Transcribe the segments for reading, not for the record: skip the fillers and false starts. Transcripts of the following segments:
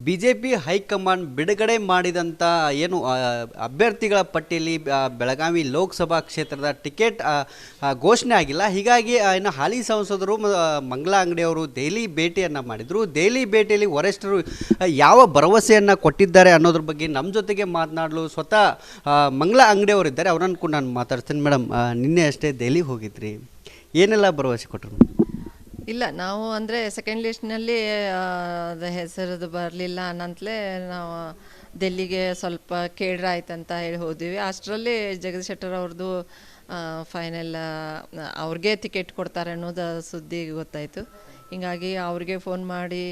BJP high command ಬಿಡುಗಡೆ ಮಾಡಿದಂಥ ಏನು ಅಭ್ಯರ್ಥಿಗಳ ಪಟ್ಟಿಯಲ್ಲಿ ಬೆಳಗಾವಿ ಲೋಕಸಭಾ ಕ್ಷೇತ್ರದ ಟಿಕೆಟ್ ಘೋಷಣೆ ಆಗಿಲ್ಲ. ಹೀಗಾಗಿ ಇನ್ನು ಹಾಲಿ ಸಂಸದರು ಮಂಗಲಾ ಅಂಗಡಿಯವರು ದೆಹಲಿ ಭೇಟಿಯನ್ನು ಮಾಡಿದರು. ದೆಹಲಿ ಭೇಟಿಯಲ್ಲಿ ವರಿಷ್ಠರು ಯಾವ ಭರವಸೆಯನ್ನು ಕೊಟ್ಟಿದ್ದಾರೆ ಅನ್ನೋದ್ರ ಬಗ್ಗೆ ನಮ್ಮ ಜೊತೆಗೆ ಮಾತನಾಡಲು ಸ್ವತಃ ಮಂಗಲಾ ಅಂಗಡಿಯವರು ಇದ್ದಾರೆ. ಅವರನ್ನು ಕೂಡ ನಾನು ಮಾತಾಡ್ತೀನಿ. ಮೇಡಮ್, ನಿನ್ನೆ ಅಷ್ಟೇ ದೆಹಲಿಗೆ ಹೋಗಿದ್ರಿ, ಏನೆಲ್ಲ ಭರವಸೆ ಕೊಟ್ಟರು? ಇಲ್ಲ, ನಾವು ಅಂದರೆ ಸೆಕೆಂಡ್ ಲಿಸ್ಟ್ನಲ್ಲಿ ಅದು ಹೆಸರದು ಬರಲಿಲ್ಲ ಅನ್ನಂತಲೇ ನಾವು ಡೆಲ್ಲಿಗೆ ಸ್ವಲ್ಪ ಕೇಳ್ರೆ ಆಯ್ತಂತ ಹೇಳಿ ಹೋದ್ವಿ. ಅಷ್ಟರಲ್ಲಿ ಜಗದೀಶ್ ಶೆಟ್ಟರ್ ಅವ್ರದ್ದು ಫೈನಲ್ ಅವ್ರಿಗೆ ಟಿಕೆಟ್ ಕೊಡ್ತಾರೆ ಅನ್ನೋದು ಸುದ್ದಿ ಗೊತ್ತಾಯಿತು. ಹಿಂಗಾಗಿ ಅವ್ರಿಗೆ ಫೋನ್ ಮಾಡಿ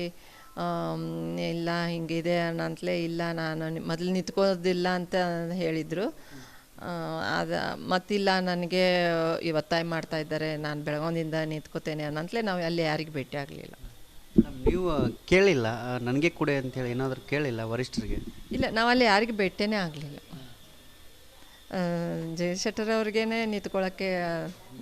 ಇಲ್ಲ ಹಿಂಗಿದೆ ಅನ್ನಂತಲೇ, ಇಲ್ಲ ನಾನು ಮೊದಲು ನಿಂತ್ಕೋದಿಲ್ಲ ಅಂತ ಹೇಳಿದರು. ಮತ್ತಿಲ್ಲ, ನನಗೆ ಒತ್ತಾಯ ಮಾಡ್ತಾ ಇದ್ದಾರೆ, ನಾನು ಬೆಳಗಾವಿಯಿಂದ ನಿಂತ್ಕೋತೇನೆ ಅನ್ನಂತಲೇ ನಾವು ಅಲ್ಲಿ ಯಾರಿಗೆ ಭೇಟಿ ಆಗಲಿಲ್ಲ. ನೀವು ಕೇಳಿಲ್ಲ ನನಗೆ ಕೊಡಿ ಅಂತೇಳಿ ಏನಾದರೂ ಕೇಳಿಲ್ಲ ವರಿಷ್ಠರಿಗೆ? ಇಲ್ಲ, ನಾವು ಅಲ್ಲಿ ಯಾರಿಗೆ ಭೇಟಿನೇ ಆಗಲಿಲ್ಲ. ಜಗದೀಶ್ ಶೆಟ್ಟರ್ ಅವ್ರಿಗೇನೆ ನಿಂತ್ಕೊಳ್ಳೋಕ್ಕೆ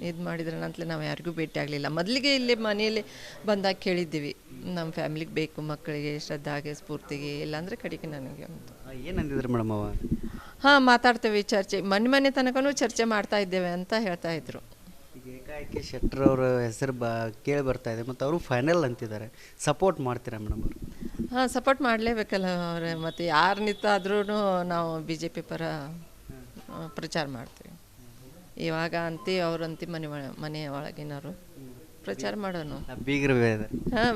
ಇದು ಮಾಡಿದ್ರೆ ಅಂತಲೇ ನಾವು ಯಾರಿಗೂ ಭೇಟಿ ಆಗಲಿಲ್ಲ. ಮೊದಲಿಗೆ ಇಲ್ಲಿ ಮನೆಯಲ್ಲಿ ಬಂದಾಗ ಕೇಳಿದ್ದೀವಿ, ನಮ್ಮ ಫ್ಯಾಮಿಲಿಗೆ ಬೇಕು, ಮಕ್ಕಳಿಗೆ ಶ್ರದ್ಧಾಗೆ ಸ್ಫೂರ್ತಿಗೆ, ಇಲ್ಲಾಂದರೆ ಕಡೆಗೆ ನನಗೆ ಅಂತ. ಏನಂದಿದ್ರು ಮೇಡಮ್ ಅವ? ಹಾಂ, ಮಾತಾಡ್ತೇವೆ, ಚರ್ಚೆ ಮನೆ ತನಕನೂ ಚರ್ಚೆ ಮಾಡ್ತಾ ಇದ್ದೇವೆ ಅಂತ ಹೇಳ್ತಾ ಇದ್ರು. ಈಗ ಏಕಾಏಕಿ ಶೆಟ್ಟರ್ ಅವರ ಹೆಸರು ಕೇಳಿ ಬರ್ತಾ ಇದೆ, ಮತ್ತು ಅವರು ಫೈನಲ್ ಅಂತಿದ್ದಾರೆ. ಸಪೋರ್ಟ್ ಮಾಡ್ತೀರಾ ಮೇಡಮ್ ಅವರು? ಹಾಂ, ಸಪೋರ್ಟ್ ಮಾಡಲೇಬೇಕಲ್ಲ ಅವರೇ. ಮತ್ತು ಯಾರು ನಿಂತಾದ್ರೂ ನಾವು BJP ಪರ ಪ್ರಚಾರ ಮಾಡ್ತೀವಿ. ಇವಾಗ ಅವರಂತಿ ಮನೆ ಒಳಗಿನವರು ಪ್ರಚಾರ ಮಾಡೋಣ. ಬೀಗರು ಹಾಂ,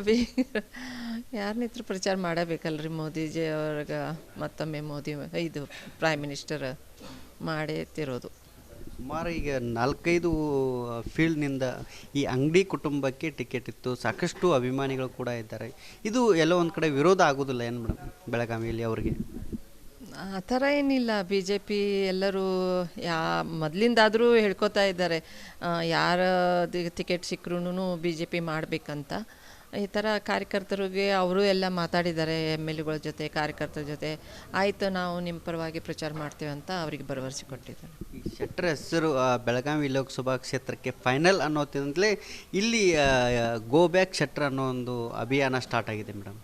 ಯಾರು ನಿಂತರೂ ಪ್ರಚಾರ ಮಾಡಬೇಕಲ್ರಿ. ಮೋದಿಜಿ ಅವ್ರಿಗೆ ಮತ್ತೊಮ್ಮೆ ಇದು ಪ್ರೈಮ್ ಮಿನಿಸ್ಟರ್ ಮಾಡೇ ತಿರೋದು. ಸುಮಾರು ಈಗ 4-5 ಫೀಲ್ಡ್ನಿಂದ ಈ ಅಂಗಡಿ ಕುಟುಂಬಕ್ಕೆ ಟಿಕೆಟ್ ಇತ್ತು, ಸಾಕಷ್ಟು ಅಭಿಮಾನಿಗಳು ಕೂಡ ಇದ್ದಾರೆ. ಇದು ಎಲ್ಲೋ ಒಂದು ಕಡೆ ವಿರೋಧ ಆಗೋದಿಲ್ಲ ಏನು ಮೇಡಮ್ ಬೆಳಗಾವಿಯಲ್ಲಿ ಅವರಿಗೆ? ಆ ಥರ ಏನಿಲ್ಲ. BJP ಎಲ್ಲರೂ ಮೊದಲಿಂದಾದರೂ ಹೇಳ್ಕೊತಾ ಇದ್ದಾರೆ, ಯಾರ ಟಿಕೆಟ್ ಸಿಕ್ಕರೂ BJP ಮಾಡಬೇಕಂತ. ಈ ಥರ ಕಾರ್ಯಕರ್ತರಿಗೆ ಅವರು ಎಲ್ಲ ಮಾತಾಡಿದ್ದಾರೆ, MLAಗಳ ಜೊತೆ, ಕಾರ್ಯಕರ್ತರ ಜೊತೆ. ಆಯಿತು, ನಾವು ನಿಮ್ಮ ಪರವಾಗಿ ಪ್ರಚಾರ ಮಾಡ್ತೇವೆ ಅಂತ ಅವರಿಗೆ ಭರವಸೆ ಕೊಟ್ಟಿದ್ದಾರೆ. ಈ ಶೆಟ್ಟರ್ ಹೆಸರು ಬೆಳಗಾವಿ ಲೋಕಸಭಾ ಕ್ಷೇತ್ರಕ್ಕೆ ಫೈನಲ್ ಅನ್ನೋತಿಂದಲೇ ಇಲ್ಲಿ ಗೋ ಬ್ಯಾಕ್ ಶೆಟ್ಟರ್ ಅನ್ನೋ ಒಂದು ಅಭಿಯಾನ ಸ್ಟಾರ್ಟ್ ಆಗಿದೆ ಮೇಡಮ್.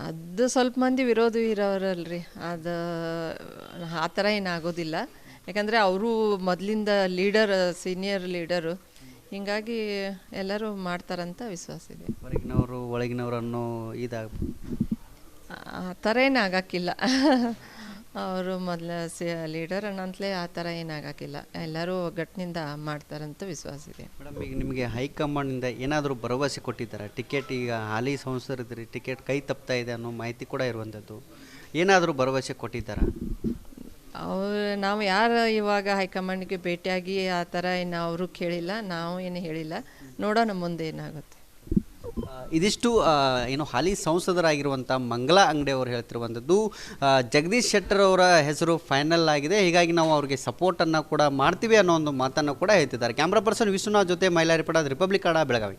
ಅದು ಸ್ವಲ್ಪ ಮಂದಿ ವಿರೋಧ ಇರೋರಲ್ರಿ, ಅದು ಆ ಥರ ಏನಾಗೋದಿಲ್ಲ. ಯಾಕಂದರೆ ಅವರು ಮೊದಲಿಂದ ಲೀಡರ್, ಸೀನಿಯರ್ ಲೀಡರು. ಹೀಗಾಗಿ ಎಲ್ಲರೂ ಮಾಡ್ತಾರಂತ ವಿಶ್ವಾಸ ಇದೆ. ಹೊರಗಿನವರು ಒಳಗಿನವರು ಅನ್ನೋ ಆ ಥರ ಏನಾಗಕ್ಕಿಲ್ಲ. ಅವರು ಮೊದಲ ಲೀಡರ್ ಅನ್ನಂತಲೇ ಆ ಥರ ಏನಾಗಕ್ಕಿಲ್ಲ. ಎಲ್ಲರೂ ಒಗ್ಗಟ್ಟಿನಿಂದ ಮಾಡ್ತಾರಂತ ವಿಶ್ವಾಸ ಇದೆ. ಮೇಡಮ್, ಈಗ ನಿಮಗೆ ಹೈಕಮಾಂಡಿಂದ ಏನಾದರೂ ಭರವಸೆ ಕೊಟ್ಟಿದ್ದಾರೆ? ಟಿಕೆಟ್ ಈಗ ಹಾಲಿ ಸಂಸದರಿದ್ರಿ, ಟಿಕೆಟ್ ಕೈ ತಪ್ತಾ ಇದೆ ಅನ್ನೋ ಮಾಹಿತಿ ಕೂಡ ಇರುವಂಥದ್ದು. ಏನಾದರೂ ಭರವಸೆ ಕೊಟ್ಟಿದ್ದಾರಾ? ನಾವು ಯಾರು ಇವಾಗ ಹೈಕಮಾಂಡ್ಗೆ ಭೇಟಿಯಾಗಿ ಆ ಥರ ಏನು ಅವರು ಕೇಳಿಲ್ಲ, ನಾವು ಏನು ಹೇಳಿಲ್ಲ. ನೋಡೋಣ ಮುಂದೆ ಏನಾಗುತ್ತೆ. ಇದಿಷ್ಟು ಏನು ಹಾಲಿ ಸಂಸದರಾಗಿರುವಂಥ ಮಂಗಲಾ ಅಂಗಡಿಯವರು ಹೇಳ್ತಿರುವಂಥದ್ದು. ಜಗದೀಶ್ ಶೆಟ್ಟರ್ ಅವರ ಹೆಸರು ಫೈನಲ್ ಆಗಿದೆ, ಹೀಗಾಗಿ ನಾವು ಅವ್ರಿಗೆ ಸಪೋರ್ಟನ್ನು ಕೂಡ ಮಾಡ್ತೀವಿ ಅನ್ನೋ ಒಂದು ಮಾತನ್ನು ಕೂಡ ಹೇಳ್ತಿದ್ದಾರೆ. ಕ್ಯಾಮ್ರಾ ಪರ್ಸನ್ ವಿಶ್ವನಾಥ್ ಜೊತೆ ಮೈಲಾರಿಪಡ, ರಿಪಬ್ಲಿಕ್ ಕನ್ನಡ, ಬೆಳಗಾವಿ.